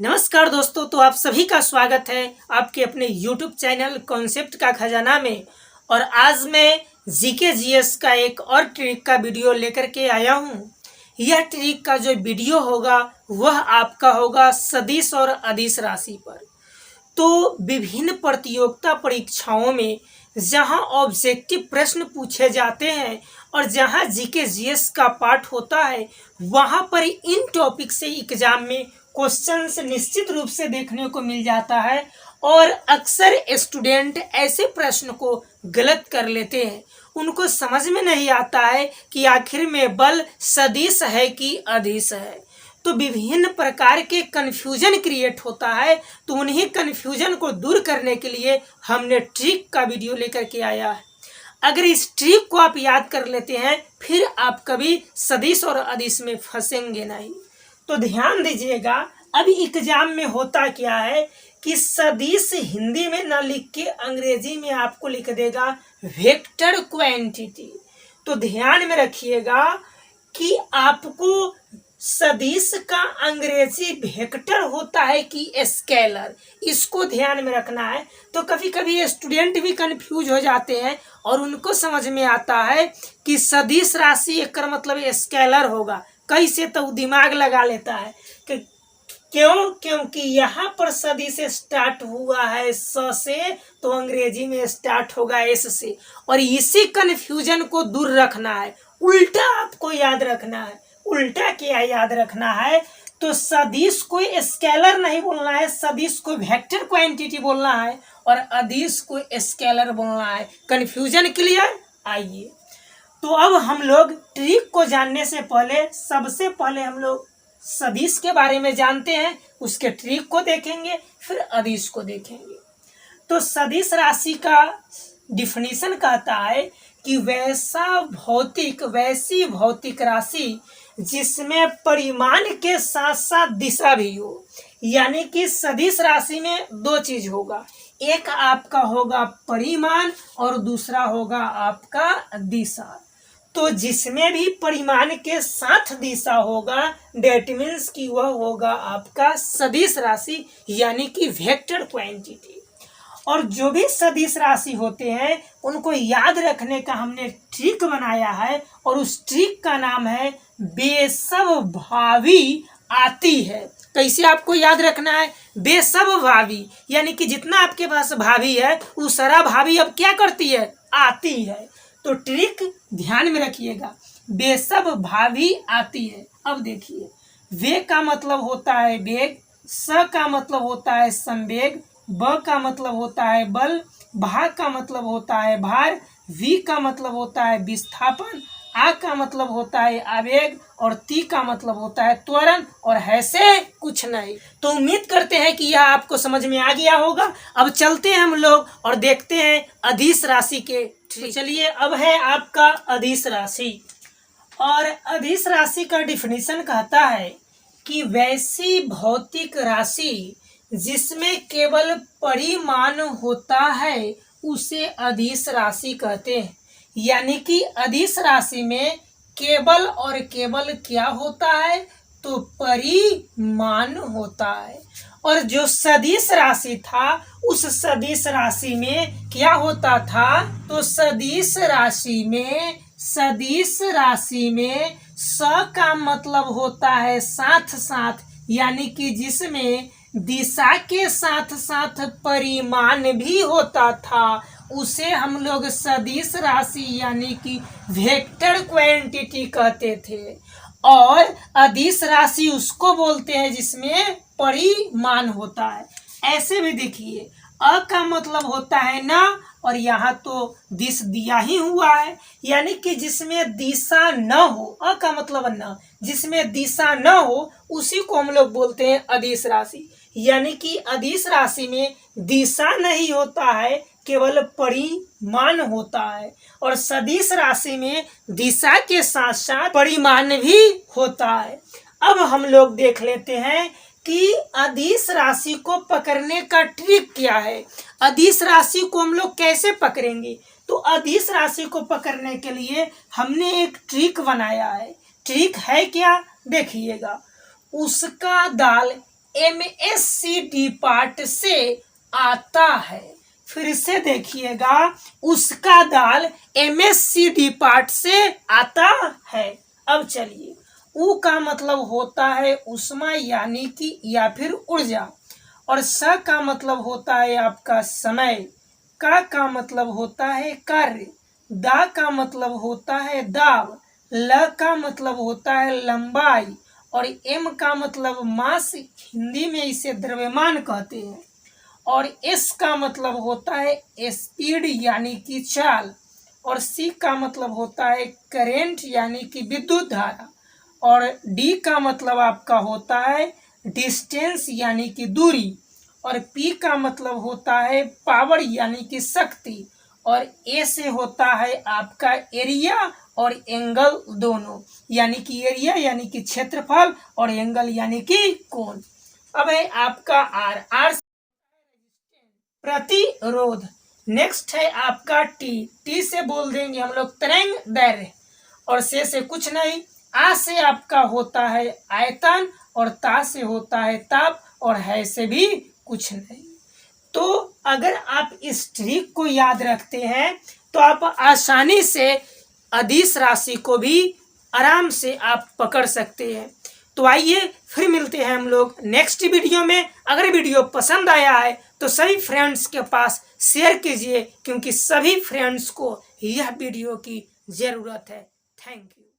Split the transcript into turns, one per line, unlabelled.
नमस्कार दोस्तों, तो आप सभी का स्वागत है आपके अपने YouTube चैनल कॉन्सेप्ट का खजाना में। और आज मैं जीके जीएस का एक और ट्रिक का वीडियो लेकर के आया हूँ। यह ट्रिक का जो वीडियो होगा वह आपका होगा सदिश और अदिश राशि पर। तो विभिन्न प्रतियोगिता परीक्षाओं में जहां ऑब्जेक्टिव प्रश्न पूछे जाते हैं और जहां जीके जीएस का पार्ट होता है, वहां पर इन टॉपिक से एग्जाम में क्वेश्चंस निश्चित रूप से देखने को मिल जाता है। और अक्सर स्टूडेंट ऐसे प्रश्न को गलत कर लेते हैं। उनको समझ में नहीं आता है कि आखिर में बल सदिश है कि अदिश है। तो विभिन्न प्रकार के कन्फ्यूजन क्रिएट होता है। तो उन्हीं कन्फ्यूजन को दूर करने के लिए हमने ट्रिक का वीडियो लेकर के आया है। अगर इस ट्रिक को आप याद कर लेते हैं, फिर आप कभी सदिश और अदिश में फंसेंगे नहीं। तो ध्यान दीजिएगा, अभी एग्जाम में होता क्या है कि सदिश हिंदी में ना लिख के अंग्रेजी में आपको लिख देगा वेक्टर क्वांटिटी। तो ध्यान में रखिएगा कि आपको सदिश का अंग्रेजी वेक्टर होता है कि स्केलर, इसको ध्यान में रखना है। तो कभी कभी स्टूडेंट भी कंफ्यूज हो जाते हैं और उनको समझ में आता है कि सदिश राशि एक मतलब स्केलर होगा। कैसे? तो दिमाग लगा लेता है कि क्योंकि यहाँ पर सदिश स्टार्ट हुआ है स से, तो अंग्रेजी में स्टार्ट होगा एस से। और इसी कंफ्यूजन को दूर रखना है, उल्टा आपको याद रखना है। उल्टा क्या याद रखना है? तो सदिश को स्केलर नहीं बोलना है, सदिश को वेक्टर क्वांटिटी बोलना है और अदिश को स्केलर बोलना है। Confusion clear? आइए, तो अब हम लोग ट्रिक को जानने से पहले सबसे पहले हम लोग सदिश के बारे में जानते हैं, उसके ट्रिक को देखेंगे, फिर अदिश को देखेंगे। तो सदिश राशि का डिफिनीशन कहता है कि वैसी भौतिक राशि जिसमें परिमाण के साथ साथ दिशा भी हो। यानी कि सदिश राशि में दो चीज होगा, एक आपका होगा परिमाण और दूसरा होगा आपका दिशा। तो जिसमें भी परिमाण के साथ दिशा होगा, डेट मीन्स कि वह होगा आपका सदिश राशि, यानी कि वेक्टर क्वांटिटी। और जो भी सदिश राशि होते हैं उनको याद रखने का हमने ट्रिक बनाया है, और उस ट्रिक का नाम है बेसब भावी आती है। कैसे आपको याद रखना है? बेसब भावी, यानी कि जितना आपके पास भावी है वो सारा भावी अब क्या करती है? आती है। तो ट्रिक ध्यान में रखिएगा, बेसब भावी आती है। अब देखिए, वे का मतलब होता है वेग, स का मतलब होता है संवेग, ब का मतलब होता है बल, भा का मतलब होता है भार, वी का मतलब होता है विस्थापन, आ का मतलब होता है आवेग, और ती का मतलब होता है त्वरण, और है से कुछ नहीं। तो उम्मीद करते हैं कि यह आपको समझ में आ गया होगा। अब चलते हैं हम लोग और देखते हैं अदिश राशि के। चलिए, अब है आपका अदिश राशि। और अदिश राशि का डिफिनीशन कहता है कि वैसी भौतिक राशि जिसमें केवल परिमाण होता है उसे अदिश राशि कहते हैं। यानी कि अदिश राशि में केवल और केवल क्या होता है? तो परिमाण होता है। और जो सदिश राशि था उस सदिश राशि में क्या होता था? तो सदिश राशि में स का मतलब होता है साथ साथ, यानी कि जिसमें दिशा के साथ साथ परिमाण भी होता था, उसे हम लोग सदिश राशि यानी कि वेक्टर क्वांटिटी कहते थे। और अदिश राशि उसको बोलते हैं जिसमें परिमाण होता है। ऐसे भी देखिए, अ का मतलब होता है ना, और यहाँ तो दिश दिया ही हुआ है, यानी कि जिसमें दिशा न हो, अ का मतलब न, जिसमें दिशा न हो उसी को हम लोग बोलते हैं अदिश राशि। यानी कि अदिश राशि में दिशा नहीं होता है, केवल परिमाण होता है। और सदिश राशि में दिशा के साथ साथ परिमाण भी होता है। अब हम लोग देख लेते हैं कि अदिश राशि को पकड़ने का ट्रिक क्या है। अदिश राशि को हम लोग कैसे पकड़ेंगे? तो अदिश राशि को पकड़ने के लिए हमने एक ट्रिक बनाया है। ट्रिक है क्या? देखिएगा, उसका दाल MSCD पार्ट से आता है। फिर से देखिएगा, उसका दाल MSCD पार्ट से आता है। अब चलिए, उ का मतलब होता है उष्मा यानी कि या फिर ऊर्जा, और स का मतलब होता है आपका समय, का मतलब होता है कार्य, दा का मतलब होता है दाब, ल का मतलब होता है लंबाई, और एम का मतलब मास, हिंदी में इसे द्रव्यमान कहते हैं, और एस का मतलब होता है स्पीड यानी कि चाल, और सी का मतलब होता है करेंट यानी कि विद्युत धारा, और डी का मतलब आपका होता है डिस्टेंस यानी कि दूरी, और पी का मतलब होता है पावर यानी कि शक्ति, और ए से होता है आपका एरिया और एंगल दोनों, यानी कि एरिया यानी कि क्षेत्रफल और एंगल यानी कि कोण। अब है आपका आर, आर प्रतिरोध। नेक्स्ट है आपका टी, टी से बोल देंगे हम लोग तरंग दैर्घ्य, और से कुछ नहीं, आ से आपका होता है आयतन, और ता से होता है ताप, और है से भी कुछ नहीं। तो अगर आप इस ट्रिक को याद रखते हैं तो आप आसानी से अदिश राशि को भी आराम से आप पकड़ सकते हैं। तो आइए फिर मिलते हैं हम लोग नेक्स्ट वीडियो में। अगर वीडियो पसंद आया है तो सभी फ्रेंड्स के पास शेयर कीजिए, क्योंकि सभी फ्रेंड्स को यह वीडियो की ज़रूरत है। Thank you.